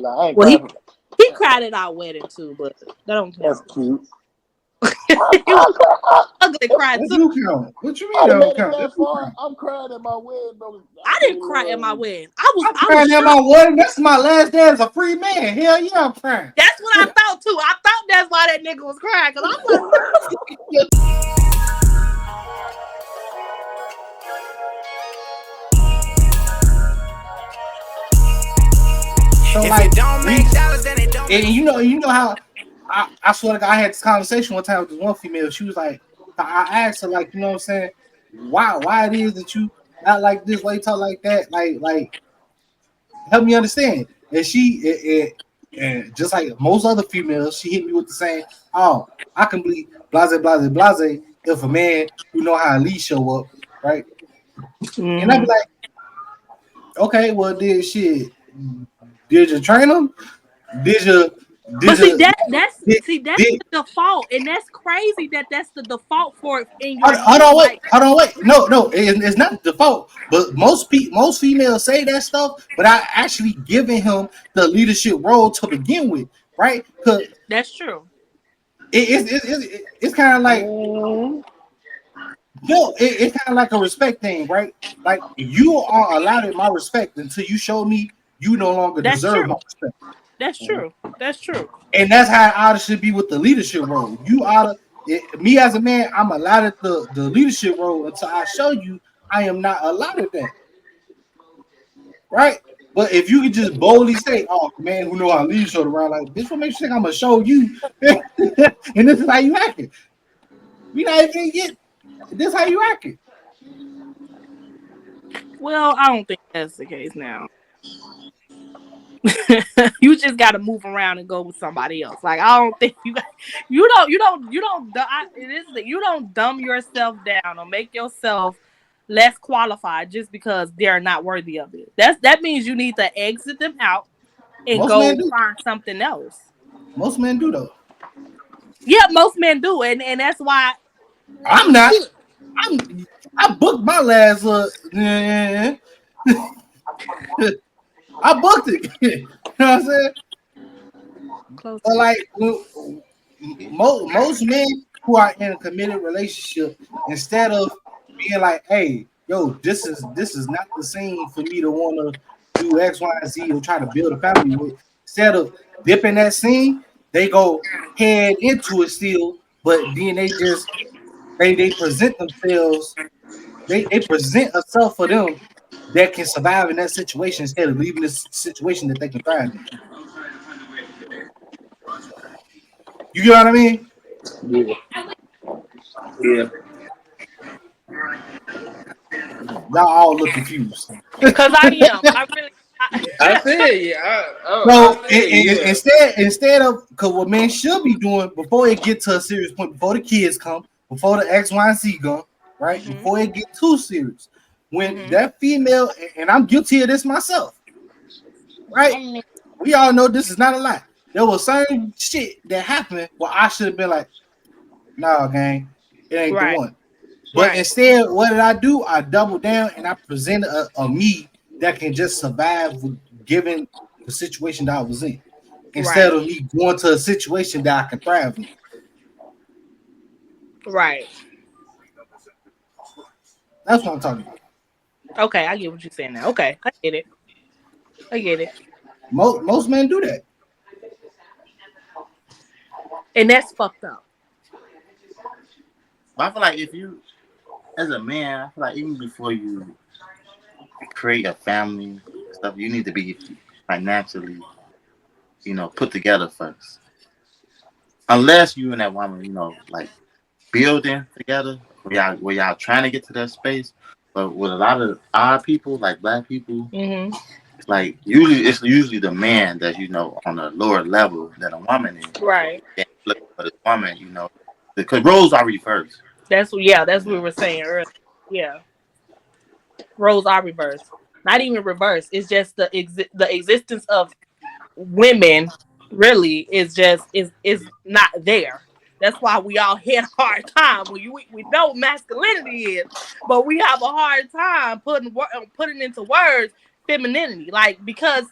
Like, I ain't Well, crying. he cried at our wedding too, but that don't That's count. cute. He was ugly cried That too. do count. What you mean I that done don't made it count? That that do far. count. I'm crying at my wedding. Though. I I didn't really cry at my love. wedding. I was I'm crying at shocked. my wedding. That's my last day as a free man. Hell yeah, I'm crying. That's what I thought too. I thought that's why that nigga was crying. Cause I'm like, what? So like, and you know how I swear to God, I had this conversation one time with this one female. She was like, I asked her like, you know what I'm saying, why it is that you not like this, why you talk like that, like help me understand. And and just like most other females, she hit me with the same, oh, I can believe blase if a man who know how to lead show up, right? And I'd be Mm-hmm. like, okay, well, did you train them? Did you But did you did, that's did the default, and that's crazy that that's the default for it in your hold mind. on, wait, Like hold on, wait. No, it's not the default. But most females say that stuff without actually giving him the leadership role to begin with, right? Because that's true. it's kind of like Mm, it's kind of like a respect thing, right? Like you are allowed my respect until you show me you no longer That's deserve my true. respect. That's true. That's true. And that's how it ought to should be with the leadership role. You ought to, me as a man, I'm allotted the leadership role until I show you I am not allotted that, right? But if you could just boldly say, "Oh, man, who know how to lead show around," like this, what makes you think I'm gonna show you, and this is how you acting. We not even get this how you acting. Well, I don't think that's the case now. You just got to move around and go with somebody else. Like I don't think it is that you don't dumb yourself down or make yourself less qualified just because they're not worthy of it. That means you need to exit them out and Most men go do. find something else. Most men do though. Yeah, most men do, and that's why. I'm not. Shit. I booked my last. I booked it. You know what I'm saying? Close But it. like most men who are in a committed relationship, instead of being like, "Hey, yo, this is not the scene for me to want to do X, Y, and Z or try to build a family with," instead of dipping that scene, they go head into it still, but then they present themselves, they present a self for them that can survive in that situation instead of leaving this situation that they can thrive in. You get what I mean? yeah. Yeah. Y'all all look confused. Cause I am. I really. I said yeah. So I said yeah. instead of because what men should be doing before it get to a serious point, before the kids come, before the X, Y, and Z come, right? Mhm. Before it get too serious, when Mhm. that female, and I'm guilty of this myself, right? We all know this is not a lie. There was certain shit that happened where I should have been like, "Nah, gang, it ain't the Right. one." But Right. instead, what did I do? I doubled down and I presented a me that can just survive with given the situation that I was in, instead Right. of me going to a situation that I can thrive in. Right. That's what I'm talking about. Okay, I get what you're saying now. Okay, I get it. I get it. Most men do that. And that's fucked up. But I feel like if you, as a man, I feel like even before you create a family stuff, you need to be financially, put together first. Unless you and that woman, like building together, where y'all trying to get to that space. But with a lot of our people, like black people, Hmm. it's usually the man that's on a lower level than a woman is. Right. And looking for this woman, because roles are reversed. That's You what we know, were saying earlier. Yeah, roles are reversed. Not even reversed. It's just the existence of women really is not there. That's why we all had a hard time. We know what masculinity is, but we have a hard time putting into words femininity. Like because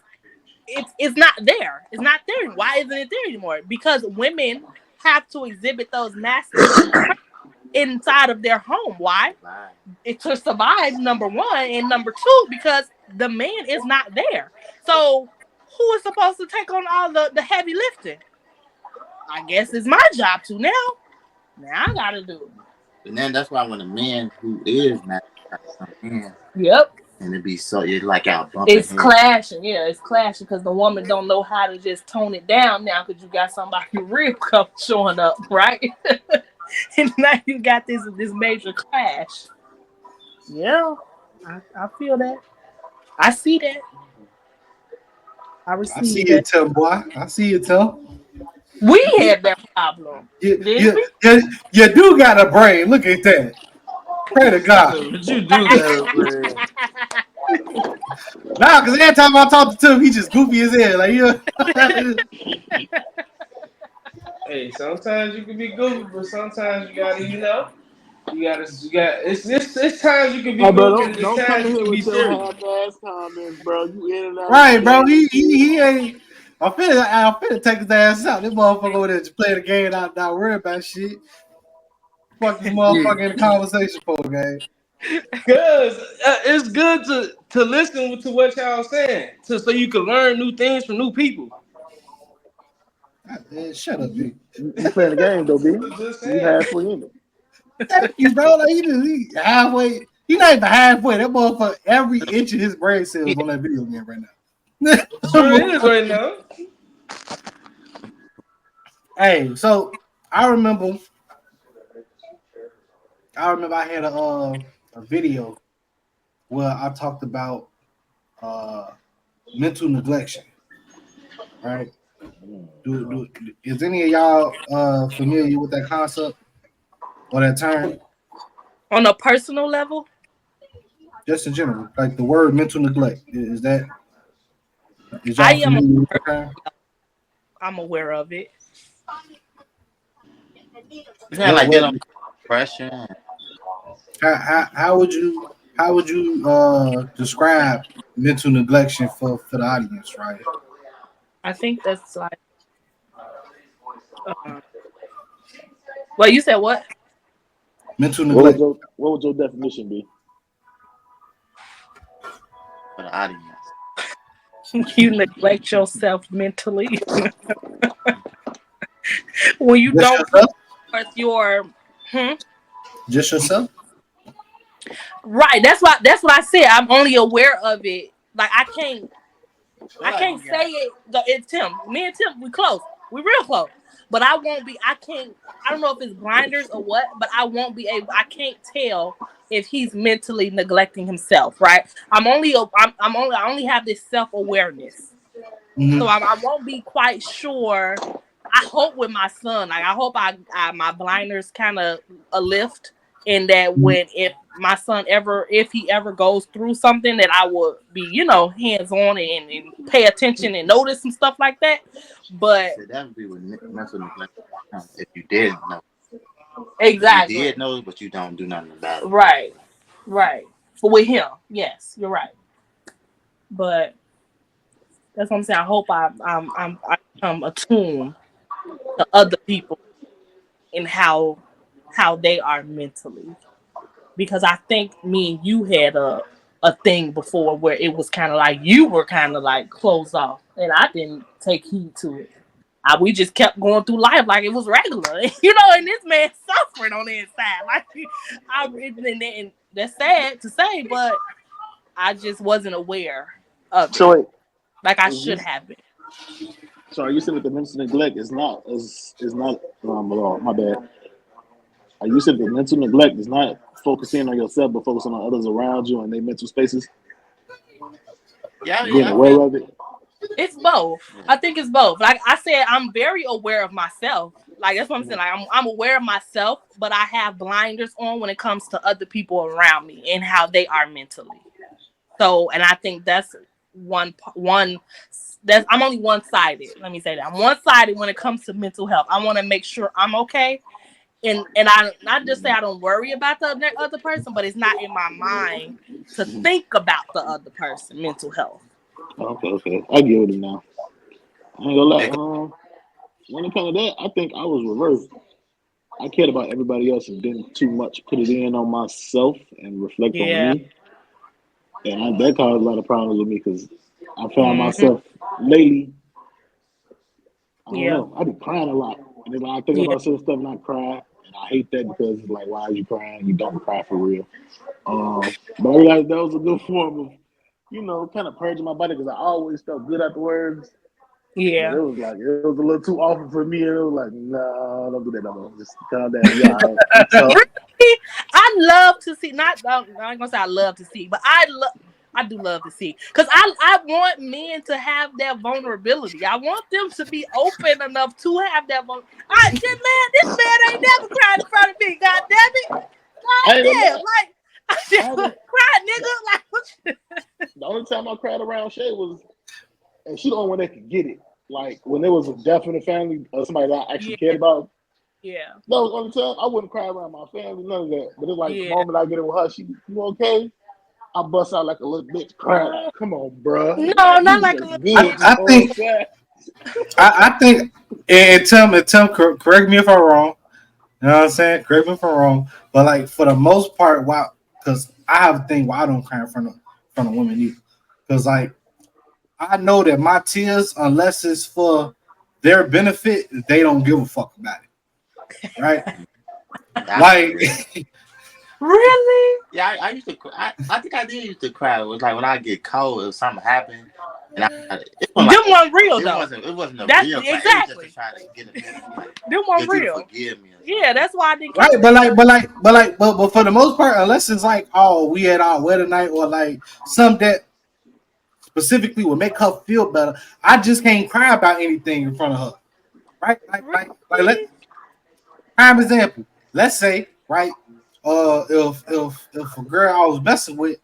it's not there. It's not there. Why isn't it there anymore? Because women have to exhibit those masculine traits inside of their home. Why? Lie. It's to survive, number one, and number two, because the man is not there. So who is supposed to take on all the heavy lifting? I guess it's my job to now. Now I gotta do And then that's why when a man who is not come in it. Yep. and it be so it's like y'all bumping It's heads. clashing. Yeah, it's clashing because the woman don't know how to just tone it down now because you got somebody real come showing up, right? And now you got this major clash. Yeah, I feel that. I see that. I I see receive it, that. Tim, boy. I see it, Tim. We had that problem, You, didn't you, we? you do got a brain. Look at that. Pray to God. But you do got man. Nah, because every time I talk to Tim, he just goofy as hell. Like, you Hey, sometimes you can be goofy, but sometimes you gotta, it's times you can be Oh, bro, goofy, and it's don't come times in you here can be with your serious. half-ass comments, bro. You in and out of the right, bro. game, shit. He ain't. I'm finna take his ass out. This motherfucker over there just play the game, not worry about shit. Fuck this Yeah, motherfucker in the conversation for, gang. cause it's good to listen to what y'all saying, so you can learn new things from new people. Man, shut up, dude. You playing the game, though, B. I'm just You saying. halfway in it. Thank you, bro. Like, he halfway. He not even halfway. That motherfucker, every inch of his brain cells on that video game right Sure is now. right now. Hey, so I remember, I had a video where I talked about uh mental neglection. Right? Is any of y'all familiar with that concept or that term? On a personal level, Just in general, like the word mental neglect. Is I y'all am. familiar with that term? I'm aware of it. Yeah, What like what dealing with depression. how would you describe mental neglection for the audience, right? I think that's like. Uh, well, you said what? Mental neglect. What would your definition be? For the audience. You neglect yourself mentally when you Just don't put yourself? forth your. Hmm? Just yourself? Right. That's what I said. I'm only aware of it. Like I can't say it. It's Tim. Me and Tim, we close. We real close. But I won't be. I can't. I don't know if it's blinders or what. But I won't be able. I can't tell if he's mentally neglecting himself. Right. I only have this self awareness. So Mm-hmm. I won't be quite sure. I hope with my son, like I hope I my blinders kind of a lift, and that when if my son ever if he ever goes through something that I would be hands on and pay attention and notice some stuff like that. But So that would be with mental neglect. If you didn't know, if you exactly, did know, but you don't do nothing about it. right, right. But with him, yes, you're right. But that's what I'm saying. I hope I become attuned to other people and how they are mentally, because I think me and you had a thing before where it was kind of like you were kind of like closed off and I didn't take heed to it. We just kept going through life like it was regular, and this man suffering on the inside. Like, and that's sad to say, but I just wasn't aware of So it wait, like I is you should have been. so are you saying that the mental neglect is not my bad. Are you saying that mental neglect is not focusing on yourself but focusing on others around you and their mental spaces, Yeah, being yeah, I feel. aware of it? It's both. Yeah. I think it's both. Like I said, I'm very aware of myself. Like that's what I'm saying. Mhm. Like I'm aware of myself, but I have blinders on when it comes to other people around me and how they are mentally. So, and I think that's one. That's I'm only one sided. Let me say that I'm one sided when it comes to mental health. I want to make sure I'm okay, and I not just say I don't worry about the other person, but it's not in my mind to think about the other person mental health. Okay. I get it now. I ain't gonna lie. Yeah, When it comes to that, I think I was reversed. I cared about everybody else and didn't too much put it in on myself and reflect on Yeah. me. And that caused a lot of problems with me because I found Hmm. myself lately. I don't Yeah. know. I be crying a lot, and then I think Yeah. about certain stuff and I cry, and I hate that because it's like, why are you crying? You don't cry for real. But I realized that was a good form of, kind of purging my body because I always felt good afterwards. But Yeah. it was like it was a little too often for me, and it was like, no, don't do that no more. Just calm down. Yeah, all right. We talk. Really? I love to see. Not I ain't gonna say I love to see, but I do love to see because I want men to have that vulnerability. I want them to be open enough to have that. This man ain't never cried in front of me. God damn it! I ain't God gonna damn! lie. Like I I just haven't. cried, nigga. Like what The only time I cried around Shay was, and she the only one that could get it. Like when there was a death in the family or somebody that I actually yeah, cared about. yeah, That was the only time I wouldn't cry around my family, none of that. But it's like the yeah. moment I get in with her, you okay? I bust out like a little bitch crying. Like, come on, bruh. No, Like, not you like a just little good. bitch. You I know what I'm think saying? I think and correct me if I'm wrong. You know what I'm saying? Correct me if I'm wrong. But like for the most part, why? Because I have a thing where I don't cry in front of women either. Because like I know that my tears, unless it's for their benefit, they don't give a fuck about it, right? that's Like, Really? yeah. I used to. I think I did used to cry. It was like when I get cold or something happened, and it wasn't Them like one real it though. wasn't it wasn't a That's real cry. It was just to exactly. try to get a man like Them one get you to real. forgive me or Yeah, something. that's why I didn't right? count that. Cause But for the most part, unless it's like, oh, we had our wedding night or like some that specifically would make her feel better, I just can't cry about anything in front of her, right? Like let really, prime example. Let's say, right, if a girl I was messing with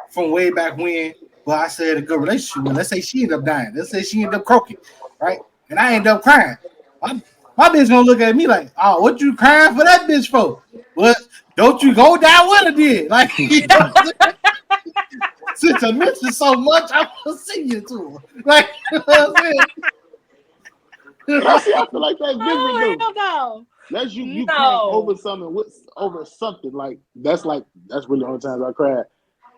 from way back when, but I said a good relationship with, let's say she ended up dying. Let's say she ended up croaking, right? And I end up crying. My, my bitch gonna look at me like, oh, what you crying for that bitch for? What? Don't you go down with her then? Like, you know what I'm saying? Since I miss her so much, I want to see you to her. Like, you know what I'm saying? But I see, Like, I feel like that's different oh though. hell no, That's you crying over no. something over something that's really the only times I cried.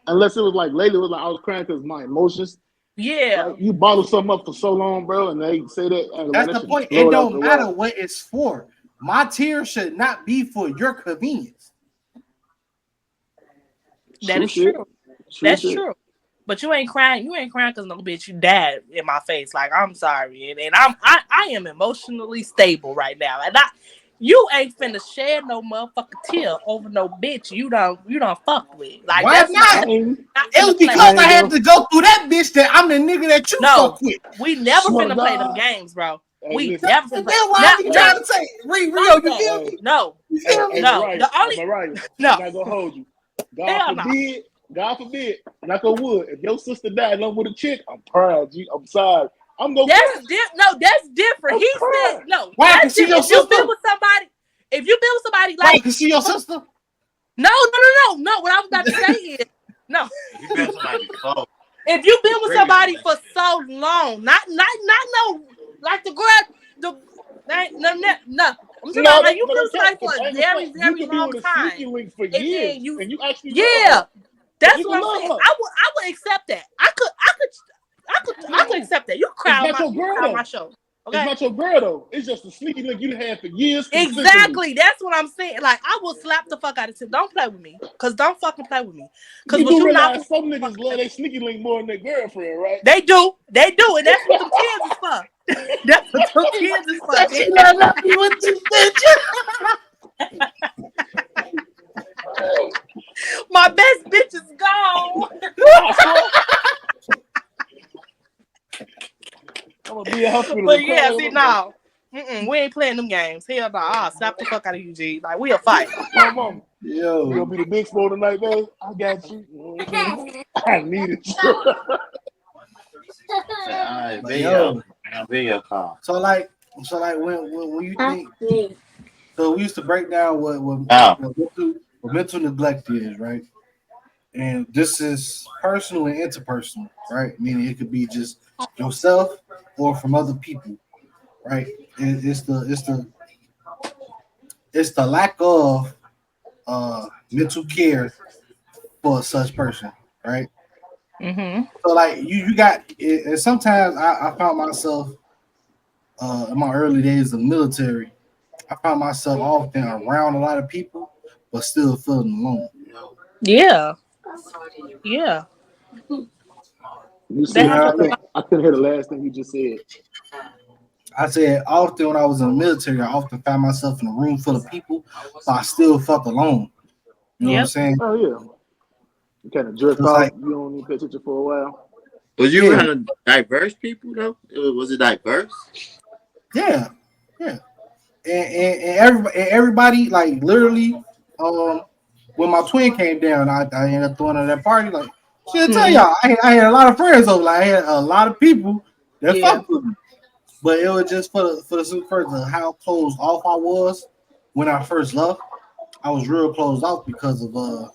Unless it was like lately, it was like I was crying because my emotions. Like Yeah, you bottle something up for so long, bro, and they say that, and like that's that the should point. It explode after don't a matter while. what it's for. My tears should not be for your convenience. that True is shit. true. True That's shit. true. But you ain't crying. You ain't crying because no bitch, you died in my face. Like I'm sorry, and I am emotionally stable right now, and you ain't finna shed no motherfucking tear over no bitch you don't fucked with. Like Why I not? ain't. not It was finna play. because I I ain't had go. to go through that bitch that I'm the nigga that you No, fuck with. we never Swear to finna play them God. games, bro. Hey, We listen. never And finna play. that's why Now, I be now, trying to say, Rio, fuck you that. feel Hey, me? No, You hey, feel hey, me? no. Mariah, The only Mariah, I'm no. not gonna hold you. God Hell no. forbid, God forbid, knock on wood. If your sister died along with a chick, I'm proud, G. I'm sorry. I'm gonna cry. No, that's different. I'm He said crying. no, Why? that's Cause she different. your sister? If you been with somebody Why? like Cause she your sister? no. What I was about to say is no. If you been with somebody before, If you been it with triggers somebody you. for so long, not no like the girl the no. I'm talking about No, like you no, been they with can't. somebody for Because I a ain't gonna very front. You very could be long with a time, sneaky link for and then years, you and you actually love yeah, her, and that's you what can I'm saying. love her. I would accept that. I could accept that. It's not your You girl cry on my though. show. It's Okay. not your girl though. It's just a sneaky link you had for years consistently. Exactly. That's what I'm saying. Like I will slap the fuck out of him. Don't play with me. Cause don't fucking play with me. Cause You what do you not realize finna some niggas fucking play love with their me. sneaky link more than their girlfriend, right? They do. They do. And that's what them tears is for. That's what them tears is for, That G. she not love me with this bitch. My best bitch is gone. I swear, I'm gonna be at her funeral But crying yeah, like a see, motherfucker. no. We ain't playing them games. Hell no. I'll slap the fuck out of you, G. Like we'll fight. My mom, you Yo, gonna be the big spoil tonight, babe? I got you. I needed you. Say, all right, but yo, video call. so like, when you think, so we used to break down what Oh, mental neglect is, right? and this is personal and interpersonal, right? Meaning it could be just yourself or from other people, right? It's the lack of mental care for such person, right? Mm-hmm. So like you got, and sometimes I found myself in my early days of military, I found myself often around a lot of people, but still feeling alone. Yeah. Yeah. You You That said know I what happens I a mean? lot. couldn't hear the last thing you just said. I said often when I was in the military, I often found myself in a room full of people, but I still felt alone. You know what I'm Yep. saying? Oh yeah, you kind of drift It's off. like, You don't even pay attention for a while. Was you yeah, around a diverse people though? Was it diverse? yeah, yeah. And everybody, like literally, um, when my twin came down, I ended up throwing her that party. Like, she'll tell Mm-hmm. y'all, I had a lot of friends over. Like, I had a lot of people that Yeah. fucked with me. But it was just for the simple fact of how closed off I was when I first left. I was real closed off because of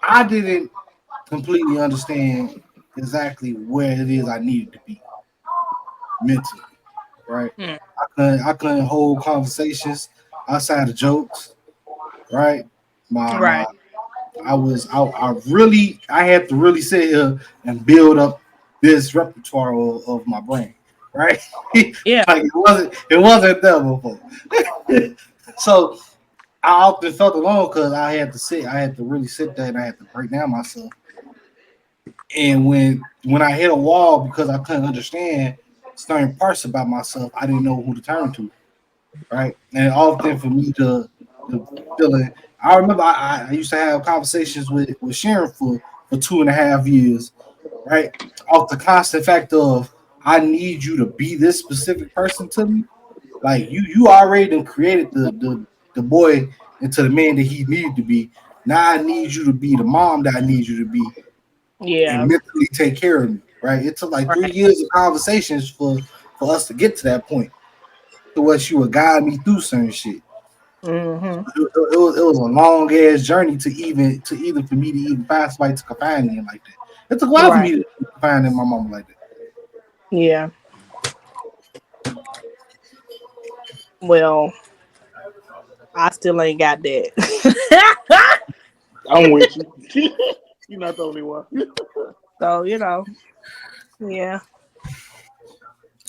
I didn't completely understand exactly where it is I needed to be mentally, right? Mm. I couldn't hold conversations outside of jokes, right? My Right. I had to really sit here and build up this repertoire of my brain, right? Yeah. Like it wasn't there before. So I often felt alone because I had to really sit there and I had to break down myself. And when I hit a wall because I couldn't understand certain parts about myself, I didn't know who to turn to, right? And often for me to feeling, I remember I used to have conversations with Sharon for 2.5 years, right? Off the constant fact of I need you to be this specific person to me. Like you already done created the boy into the man that he needed to be. Now I need you to be the mom that I need you to be and Yeah. mentally take care of me. Right? It took like three Right. years of conversations for us to get to that point. To where she would guide me through certain shit. Mm-hmm. It was a long ass journey to even for me to even find somebody to confide in like that. It took a while for Right. me to confide in my mama like that. Yeah. Well, I still ain't got that. I'm with you. You're not the only one. So, yeah.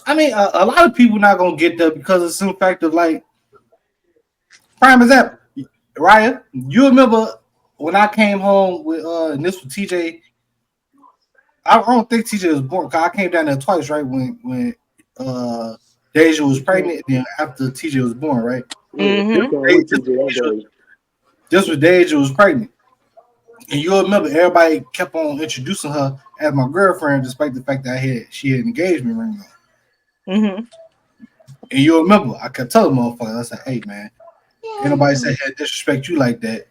I mean, a lot of people not gonna get there because of some fact of like prime example. Raya, you remember when I came home with and this was TJ. I don't think TJ was born because I came down there twice, right? When Deja was pregnant, then after TJ was born, right? Yeah, he Mm-hmm. came with TJ and Dave. This was Deja was pregnant. And you'll remember everybody kept on introducing her as my girlfriend, despite the fact that she had an engagement ring on. Mm-hmm. And you'll remember I kept telling motherfuckers, I said, hey man, ain't nobody said had disrespect you like that.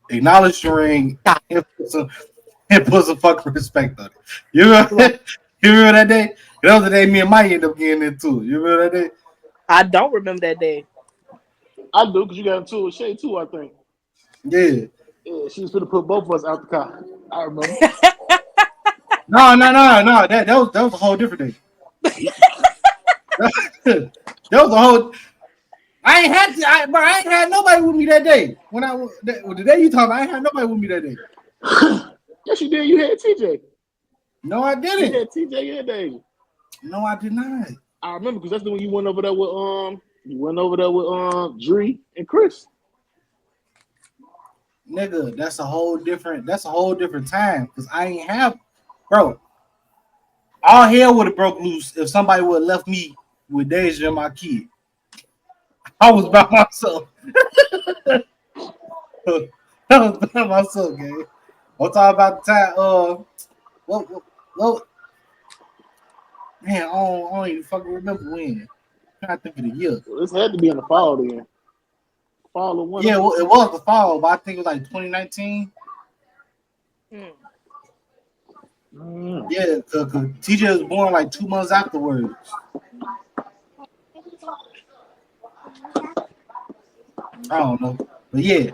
Acknowledge the ring and put some fucking respect on it. You remember, Right. you remember that day? That was the day me and Mike ended up getting into it. You remember that day? I don't remember that day. I do because you got into it with Shay too. I think. Yeah. Yeah, she was gonna put both of us out the car. I remember. No, no, no, no. That was a whole different day. that was a whole. I ain't had nobody with me that day. The day you talking, I ain't had nobody with me that day. Yes, you did. You had TJ. No, I You didn't. had TJ and Dave. No, I did not. I remember because that's the one you went over there with Dree and Chris. Nigga, that's a whole different time. Cause I ain't have bro. All hell would have broke loose if somebody would have left me with Deja and my kid. I was by myself. I was by myself, gang. I'm talking about the time. What, man, I don't even fucking remember when. I'm trying to think of the year. This had to be in the fall then. Fall or winter. Yeah, well, it was the fall, but I think it was like 2019. Mm. Mm. Yeah, cause TJ was born like 2 months afterwards. I don't know, but yeah,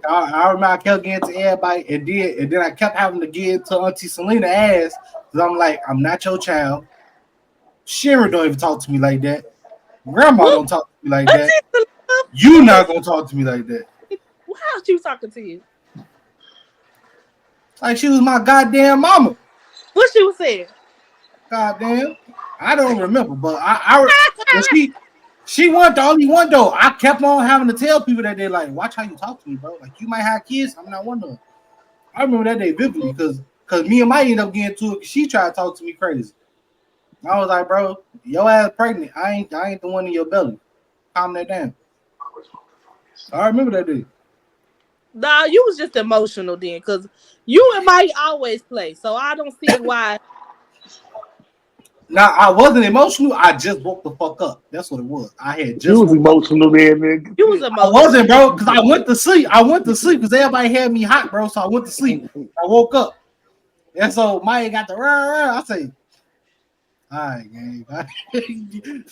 I remember I kept getting to everybody, and then I kept having to get to Auntie Selena ass because I'm like, I'm not your child. Sharon don't even talk to me like that. Grandma What? don't talk to me like What's that. it? You What not gonna talk to me like that. How she was talking to you? Like she was my goddamn mama. What she was saying? Goddamn. I don't remember, but when she wasn't the only one though. I kept on having to tell people that they like, watch how you talk to me, bro. Like you might have kids. I'm not one of them. I remember that day vividly because me and Mike ended up getting to it because she tried to talk to me crazy. I was like, bro, your ass pregnant. I ain't the one in your belly. Calm that down. I remember that day. Nah, you was just emotional then, cause you and Mike always play. So I don't see why. Now I wasn't emotional. I just woke the fuck up. That's what it was. I had You just was woke up. emotional then, nigga. You was I emotional. wasn't, bro, because I went to sleep. I went to sleep because everybody had me hot, bro. So I went to sleep. I woke up. And so Maya got the rah. I say, all right, gang.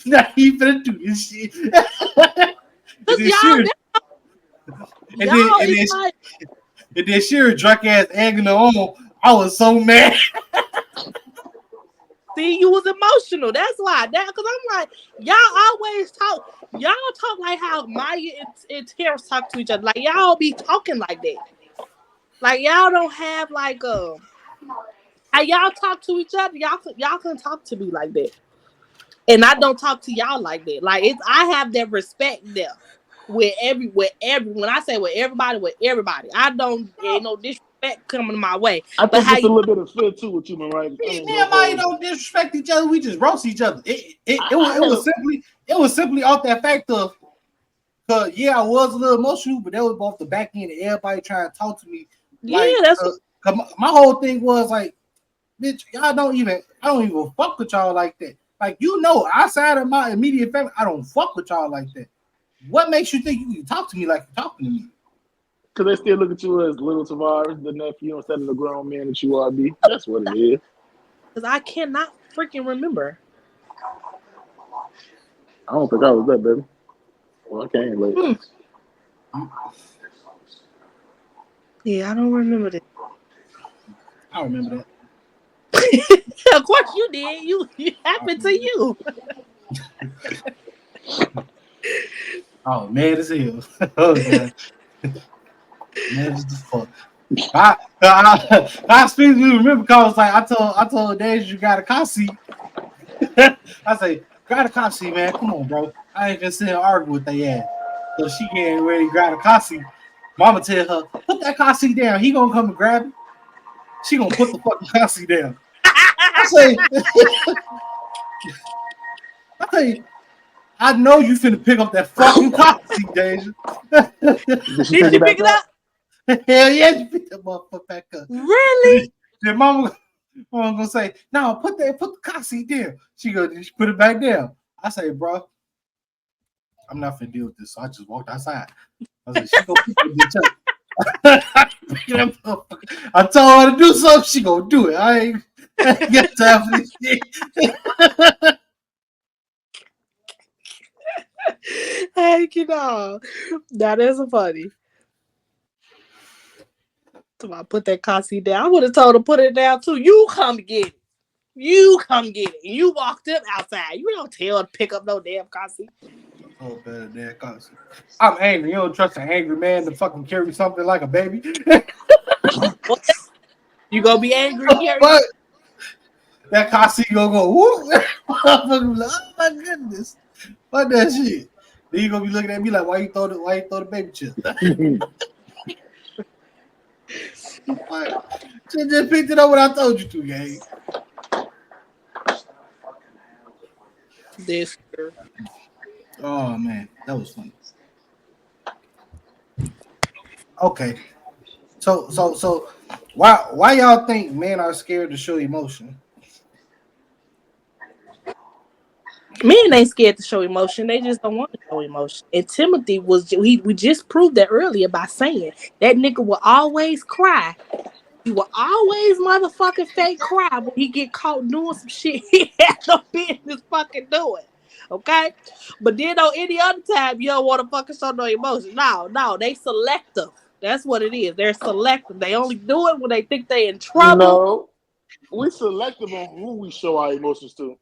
Now he finna do this shit. and Cause then y'all, Sheer, and then y'all and is then like, and then Sheer drunk ass egging her on. I was so mad. see, you was emotional. That's why. Cause I'm like, y'all always talk. Y'all talk like how Maya and Terrence talk to each other. Like y'all be talking like that. Like y'all don't have like how y'all talk to each other. Y'all can talk to me like that. And I don't talk to y'all like that. Like it's I have that respect there with every when I say with everybody. I don't ain't no disrespect coming my way. I But think how it's a you little bit of fear too with you, man. Right? I Me ain't gonna and Maya hold you. don't disrespect each other. We just roast each other. I had a It was simply off that fact of cause yeah, I was a little emotional, but that was off the back end of everybody trying to talk to me. yeah, Like, that's what 'cause my whole thing was like, bitch, I don't even fuck with y'all like that. Like, outside of my immediate family, I don't fuck with y'all like that. What makes you think you can talk to me like you're talking to me? because they still look at you as little Tavares, the nephew, instead of the grown man that you are. Be that's what it is. because I cannot freaking remember. I don't think I was that baby. Well, I came late. Hmm. Yeah, I don't remember that. I remember that. Of course you did. You I happened to remember that. you. Oh, mad as hell. Oh god, mad as the fuck. I specifically remember because like I told Dave you got a car seat. I say, grab a car seat, man. Come on, bro. I ain't just sitting here arguing with they ass. So she getting ready to grab a car seat. Mama tell her, put that car seat down. He gonna come and grab it. She gonna put the fucking car seat down. I say, I say, I know you finna pick up that fucking car seat, Deja. Did she Did pick she it pick back it up? up? Hell yeah, you picked that motherfucker back up. Really? Then mama gonna say, no, put the car seat there. She put it back down. I say, bro, I'm not finna deal with this. So I just walked outside. I was like, she gonna pick that bitch up. I told her to do something, she gonna do it. I ain't got time for this shit. Heck, you know. That is funny. So I put that car seat down. I would have told her put it down too. You come get it. You come get it. You walked up outside. You don't tell her to pick up no damn car seat. Oh, better than that. I'm angry. You don't trust an angry man to fucking carry something like a baby. What? You gonna be angry, Carrie? But that car seat gonna go whoop. Motherfucker be like, oh my goodness. Fuck that shit. Then you gonna be looking at me like, why you throw the baby chip? What? Just picked it up when I told you to, gang. This year. Oh man, that was funny. Okay. So why y'all think men are scared to show emotion? Men ain't scared to show emotion. They just don't want to show emotion. And Timothy we just proved that earlier by saying that nigga will always cry. He will always motherfucking fake cry when he get caught doing some shit he had no business fucking doing. Okay? But then on any other time, you don't want to fucking show no emotion. No, they selective. That's what it is. They're selective. They only do it when they think they in trouble. No, we selective on who we show our emotions to.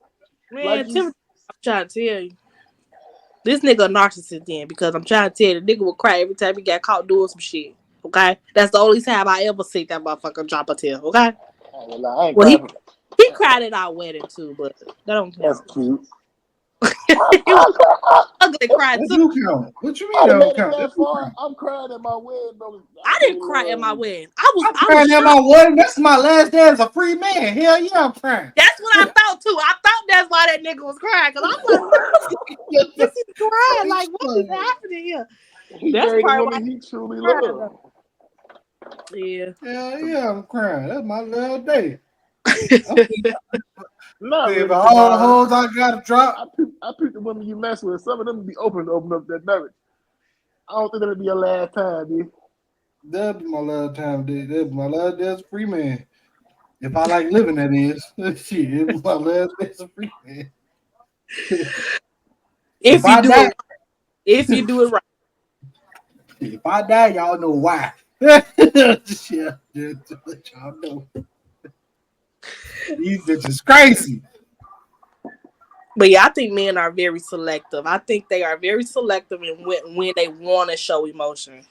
Man, Like you, Timothy, I'm trying to tell you. This nigga a narcissist then, because I'm trying to tell you, the nigga will cry every time he got caught doing some shit. Okay? That's the only time I ever see that motherfucker drop a tear. Okay? I ain't Well, crying. he cried at our wedding too, but that don't That's count. cute. He was ugly crying That too. do count. What you mean I that done don't made it count? That that do far. count. I'm crying at my wedding, though. I didn't cry at my wedding. I I'm was crying at shocked. my wedding. That's my last day as a free man. Hell yeah, I'm crying. That's what I thought too. I thought that's why that nigga was crying. Cause I'm like, what is he crying? Like, what is happening here? He That's married a probably why woman he truly he cried. loved. Yeah. Hell yeah, I'm crying. That's my last day. Not If really, all the Jamar. hoes I gotta drop, I picked the women you mess with. Some of them be open to open up that marriage. I don't think that'll be your last time, dude. that'll be my last time. That'll be my last day as a free man. If I like living, that is. Shit, it'll be my last day as a free man. If I you do die, it, if you do it right. if I die, y'all know why. Just let y'all know. These bitches crazy. But yeah, I think men are very selective. I think they are very selective in when they want to show emotion.